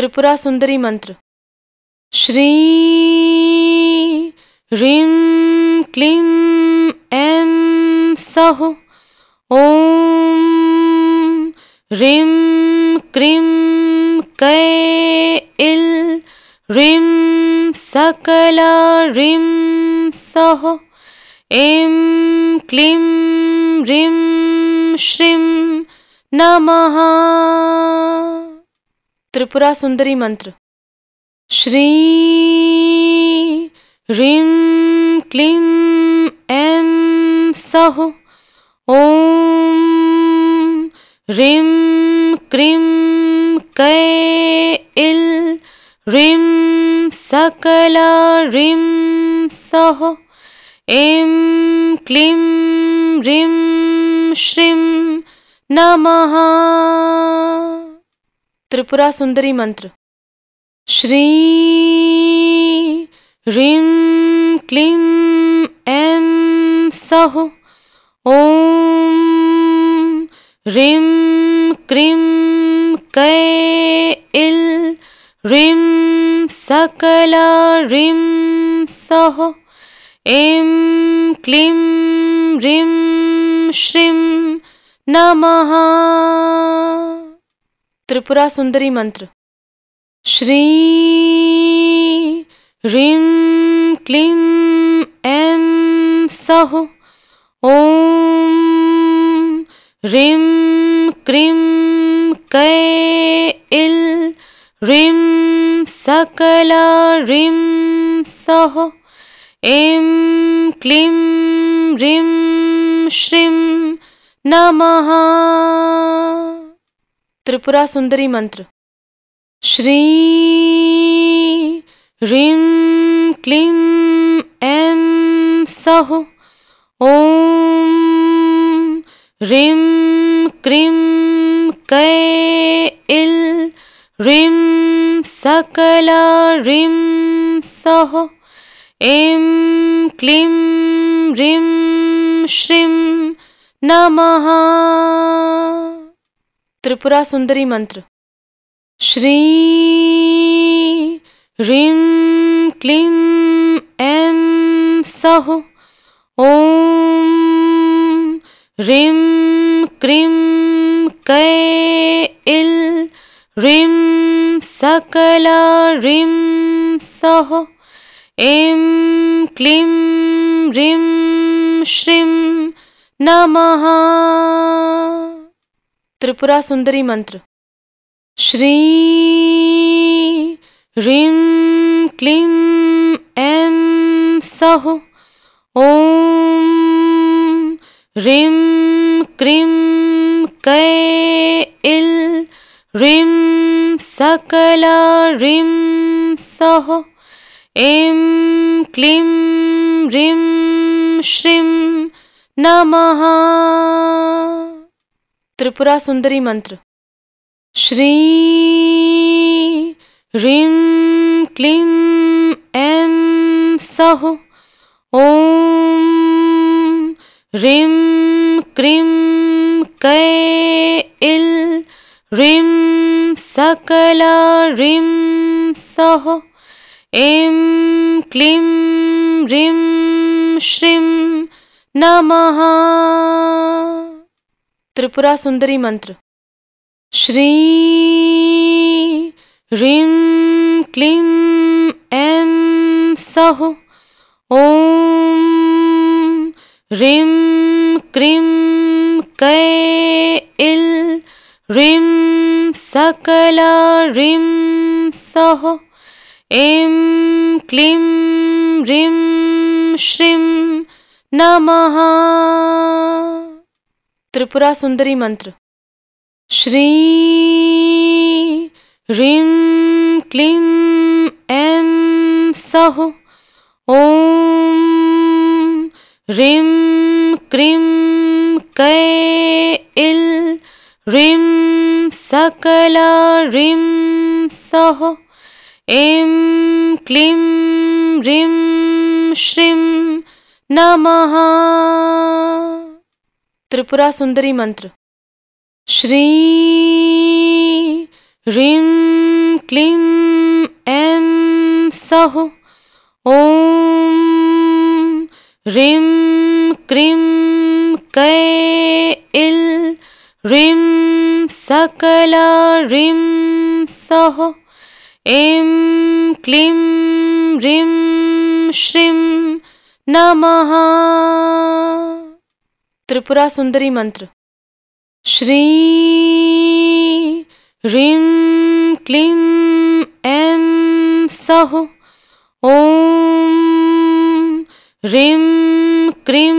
त्रिपुरा सुंदरी मंत्र। श्री ह्रीं क्लीं ऐं सौः। ॐ ह्रीं क्रीं कैल ह्रीं सकला ह्रीं सौः। ऐं क्लीं ह्रीं श्रीं नमः। त्रिपुरा सुंदरी मंत्र। श्री ह्रीं क्लीं ऐं सौः। ॐ ह्रीं क्रीं कैल ह्रीं सकला ह्रीं सौः। ऐं क्लीं ह्रीं श्रीं नमः। त्रिपुरा सुंदरी मंत्र। श्री ह्रीं क्लीं ऐं सौः। ॐ ह्रीं क्रीं कैल ह्रीं सकला ह्रीं सौः। ऐं क्लीं ह्रीं श्रीं नमः। त्रिपुरा सुंदरी मंत्र। श्री ह्रीं क्लीं ऐं सौः। ॐ ह्रीं क्रीं कैल ह्रीं सकला ह्रीं सौः। ऐं क्लीं ह्रीं श्रीं नमः। त्रिपुरा सुंदरी मंत्र। श्री ह्रीं क्लीं ऐं सौः। ॐ ह्रीं क्रीं कैल ह्रीं सकला ह्रीं सौः। ऐं क्लीं ह्रीं श्रीं नमः। त्रिपुरा सुंदरी मंत्र। श्री ह्रीं क्लीं ऐं सौः। ॐ ह्रीं क्रीं कैल ह्रीं सकला ह्रीं सौः। ऐं क्लीं ह्रीं श्रीं नमः। त्रिपुरा सुंदरी मंत्र। श्री ह्रीं क्लीं ऐं सौः। ॐ ह्रीं क्रीं कैल ह्रीं सकला ह्रीं सौः। ऐं क्लीं ह्रीं श्रीं नमः। त्रिपुरा सुंदरी मंत्र। श्री ह्रीं क्लीं ऐं सौः। ॐ ह्रीं क्रीं कैल ह्रीं सकला ह्रीं सौः। ऐं क्लीं ह्रीं श्रीं नमः। त्रिपुरा सुंदरी मंत्र। श्री ह्रीं क्लीं ऐं सौः। ॐ ह्रीं क्रीं कैल ह्रीं सकला ह्रीं सौः। ऐं क्लीं ह्रीं श्रीं नमः। त्रिपुरा सुंदरी मंत्र। श्री ह्रीं क्लीं ऐं सौः। ॐ ह्रीं क्रीं कैल ह्रीं सकला ह्रीं सौः। ऐं क्लीं ह्रीं श्रीं नमः। त्रिपुरा सुंदरी मंत्र। श्री ह्रीं क्लीं ऐं सौः ॐ ह्रीं क्रीं कैल ह्रीं सकला ह्रीं सौः ऐं क्लीं ह्रीं श्रीं नमः। त्रिपुरा सुंदरी मंत्र। श्री ह्रीं क्लीं ऐं सौः ॐ ह्रीं क्रीं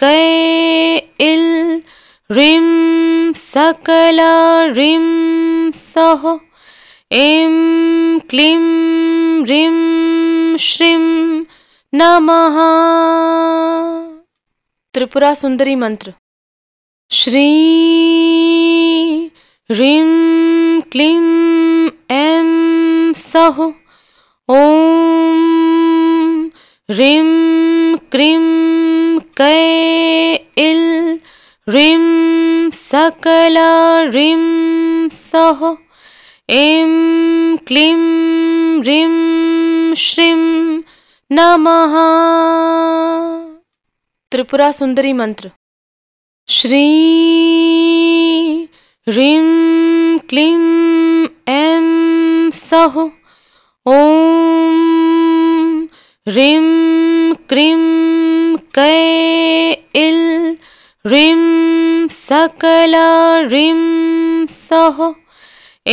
कैल ह्रीं सकला ह्रीं सौः ऐं क्लीं ह्रीं श्रीं नमः। त्रिपुरा सुंदरी मंत्र। श्री ह्रीं क्लीं ऐं सौः ॐ ह्रीं क्रीं कैल ह्रीं सकला ह्रीं सौः ऐं क्लीं ह्रीं श्रीं नमः। त्रिपुरा सुंदरी मंत्र। श्री ह्रीं क्लीं ऐं सौः ॐ ह्रीं क्रीं कैल ह्रीं सकला ह्रीं सौः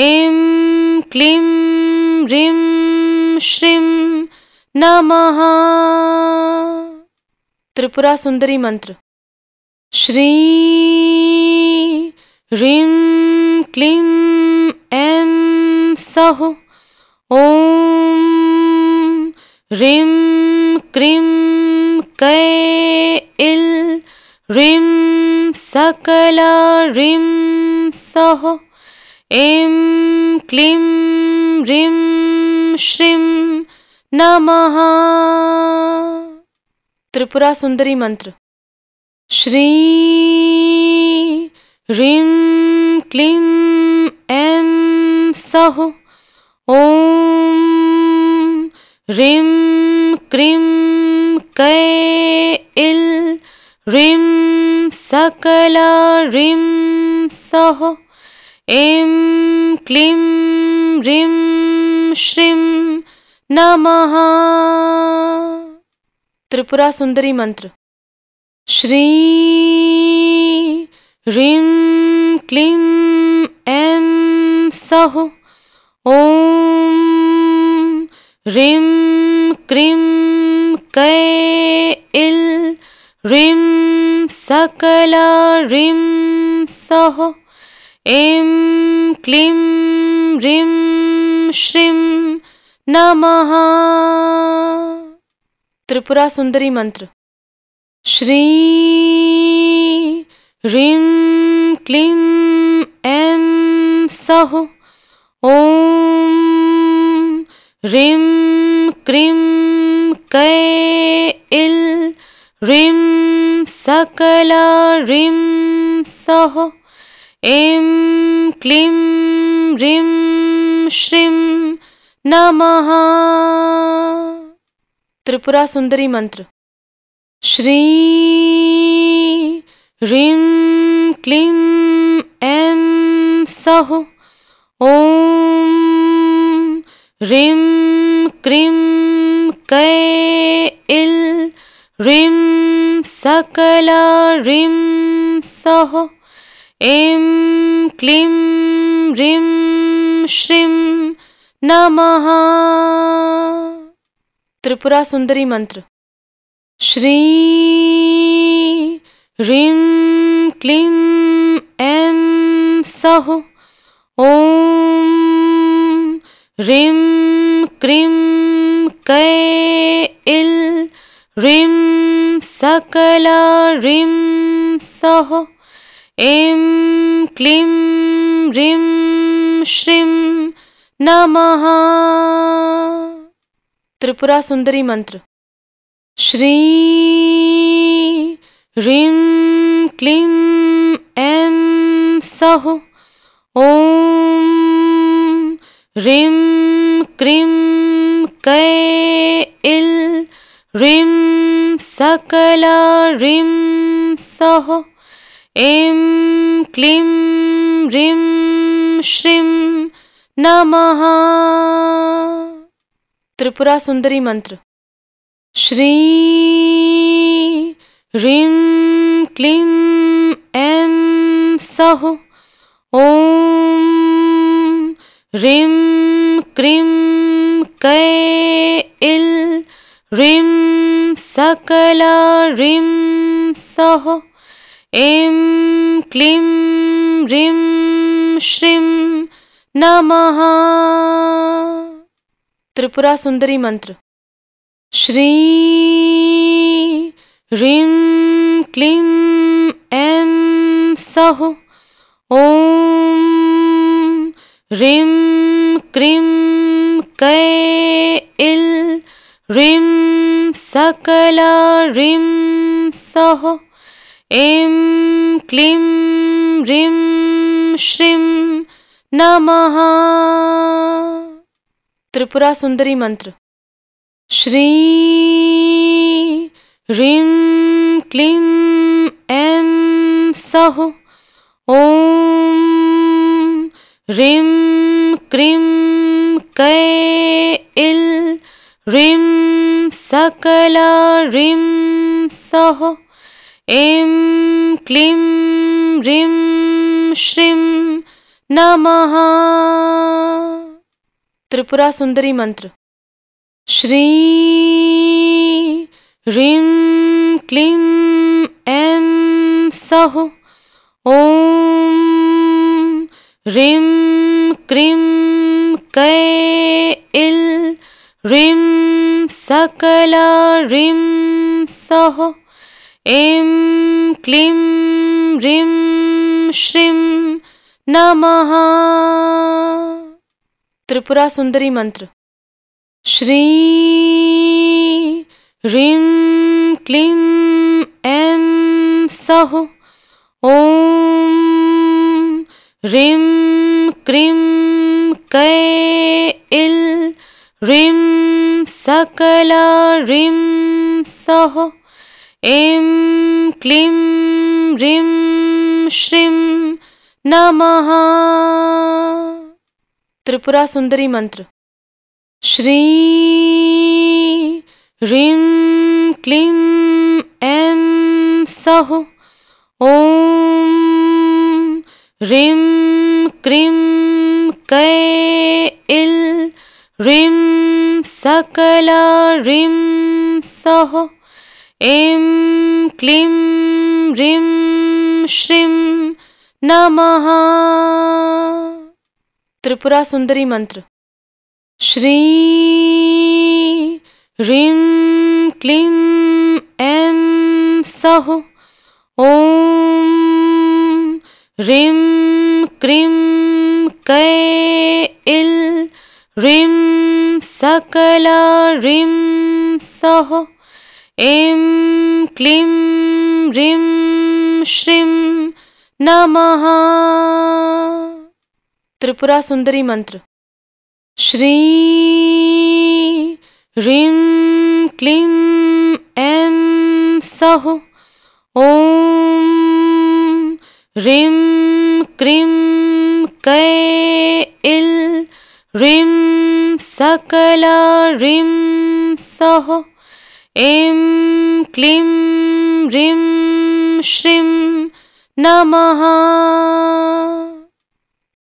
ऐं क्लीं ह्रीं श्रीं नमः। त्रिपुरा सुंदरी मंत्र। श्री ह्रीं क्लीं ऐं सौः ॐ ह्रीं क्रीं कैल ह्रीं सकला ह्रीं सौः ऐं क्लीं ह्रीं श्रीं नमः। त्रिपुरा सुंदरी मंत्र। श्री ह्रीं क्लीं ऐं सौः ॐ ह्रीं क्रीं कैल ह्रीं सकला ह्रीं सौः ऐं क्लीं ह्रीं श्रीं नमः। त्रिपुरा सुंदरी मंत्र। श्री ह्रीं क्लीं ऐं सौः ॐ ह्रीं क्रीं कैल ह्रीं सकला ह्रीं सौः ऐं क्लीं ह्रीं श्रीं नमः। त्रिपुरा सुंदरी मंत्र। श्री ह्रीं क्लीं ऐं सौः ॐ ह्रीं क्रीं कैल ह्रीं सकला ह्रीं सौः ऐं क्लीं ह्रीं श्रीं नमः। त्रिपुरा सुंदरी मंत्र। श्री ह्रीं क्लीं ऐं सौः ॐ ह्रीं क्रीं कैल ह्रीं सकला ह्रीं सौः ऐं क्लीं ह्रीं श्रीं नमः। त्रिपुरा सुंदरी मंत्र। श्री ह्रीं क्लीं ऐं सौः ॐ ह्रीं क्रीं कैल ह्रीं सकला ह्रीं सौः ऐं क्लीं ह्रीं श्रीं नमः। त्रिपुरा सुंदरी मंत्र। श्री ह्रीं क्लीं ऐं सौः ॐ ह्रीं क्रीं कैल ह्रीं सकला ह्रीं सः ऐं क्लीं ह्रीं श्रीं नमः। त्रिपुरा सुंदरी मंत्र। श्री ह्रीं क्लीं ऐं सः ॐ ह्रीं क्रीं कैल ह्रीं सकला ह्रीं सः ऐं क्लीं ह्रीं श्रीं नमः। त्रिपुरा सुंदरी मंत्र। श्री ह्रीं क्लीं ऐं सः ॐ ह्रीं क्रीं कैल ह्रीं सकला ह्रीं सः ऐं क्लीं ह्रीं श्रीं नमः। त्रिपुरा सुंदरी मंत्र। श्री ह्रीं क्लीं ऐं सः ॐ ह्रीं क्रीं कैल ह्रीं सकला ह्रीं सः ऐं क्लीं ह्रीं श्रीं नमः। त्रिपुरा सुंदरी मंत्र। श्री ह्रीं क्लीं ऐं सः ॐ ह्रीं क्रीं कैल ह्रीं सकला ह्रीं सः ऐं क्लीं ह्रीं श्रीं नमः। त्रिपुरा सुंदरी मंत्र। श्री ह्रीं क्लीं ऐं सः ॐ ह्रीं क्रीं कैल ह्रीं सकला ह्रीं सः ऐं क्लीं ह्रीं श्रीं नमः। त्रिपुरा सुंदरी मंत्र। श्री ह्रीं क्लीं ऐं सः ॐ ह्रीं क्रीं कैल ह्रीं सकला ह्रीं सः ऐं क्लीं ह्रीं श्रीं नमः। त्रिपुरा सुंदरी मंत्र। श्री ह्रीं क्लीं ऐं सः ॐ ह्रीं क्रीं कैल ह्रीं सकला ह्रीं सः ऐं क्लीं ह्रीं श्रीं नमः। त्रिपुरा सुंदरी मंत्र। श्री ह्रीं क्लीं ऐं सः ॐ ह्रीं क्रीं कैल ह्रीं सकला ह्रीं सः ऐं क्लीं ह्रीं श्रीं नमः।